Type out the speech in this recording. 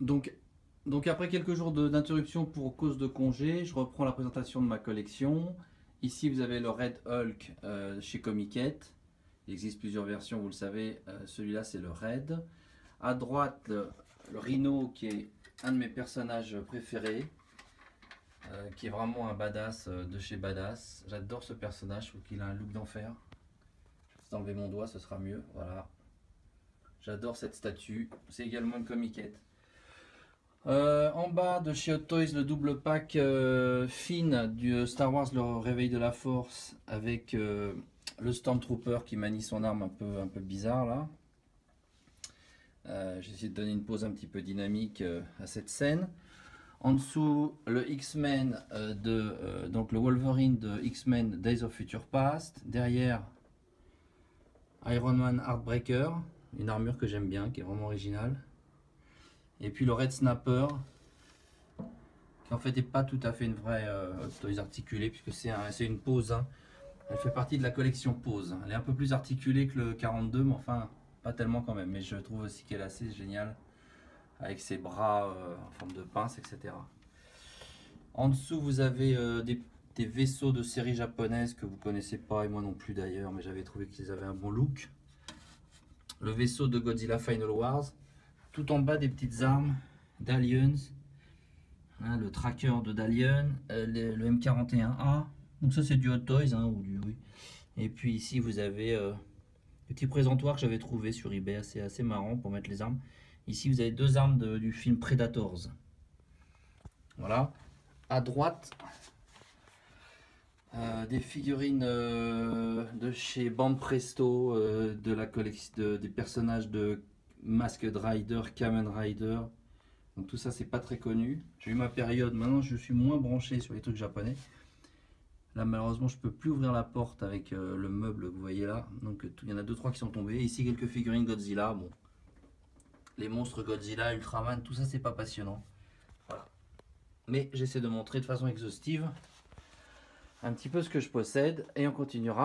Donc, donc après quelques jours d'interruption pour cause de congé, je reprends la présentation de ma collection. Ici, vous avez le Red Hulk chez Comiket. Il existe plusieurs versions, vous le savez. Celui-là, c'est le Red. À droite, le Rhino, qui est un de mes personnages préférés, qui est vraiment un badass de chez Badass. J'adore ce personnage, je trouve qu'il a un look d'enfer. Je vais enlever mon doigt, ce sera mieux. Voilà. J'adore cette statue. C'est également une Comiket. En bas de chez Hot Toys, le double pack Finn du Star Wars Le Réveil de la Force avec le Stormtrooper qui manie son arme un peu bizarre là. J'ai essayé de donner une pose un petit peu dynamique à cette scène. En dessous, le X-Men donc le Wolverine de X-Men Days of Future Past. Derrière, Iron Man Heartbreaker, une armure que j'aime bien, qui est vraiment originale. Et puis le Red Snapper, qui en fait n'est pas tout à fait une vraie toys articulée, puisque c'est une pose. Hein. Elle fait partie de la collection pose. Elle est un peu plus articulée que le 42, mais enfin, pas tellement quand même. Mais je trouve aussi qu'elle est assez géniale, avec ses bras en forme de pince, etc. En dessous, vous avez des vaisseaux de série japonaise que vous connaissez pas, et moi non plus d'ailleurs, mais j'avais trouvé qu'ils avaient un bon look. Le vaisseau de Godzilla Final Wars. Tout en bas, des petites armes d'Aliens. Hein, le tracker de Dalian, le M41A. Donc ça c'est du Hot Toys hein, ou du oui. Et puis ici vous avez le petit présentoir que j'avais trouvé sur eBay, assez marrant pour mettre les armes. Ici vous avez deux armes du film Predators. Voilà. À droite, des figurines de chez Band Presto, de la collection des personnages de Masked Rider, Kamen Rider. Donc tout ça c'est pas très connu. J'ai eu ma période, maintenant je suis moins branché sur les trucs japonais. Là malheureusement je peux plus ouvrir la porte avec le meuble que vous voyez là. Donc il y en a 2-3 qui sont tombés. Ici quelques figurines Godzilla. Bon, les monstres Godzilla, Ultraman, tout ça c'est pas passionnant. Voilà. Mais j'essaie de montrer de façon exhaustive un petit peu ce que je possède et on continuera.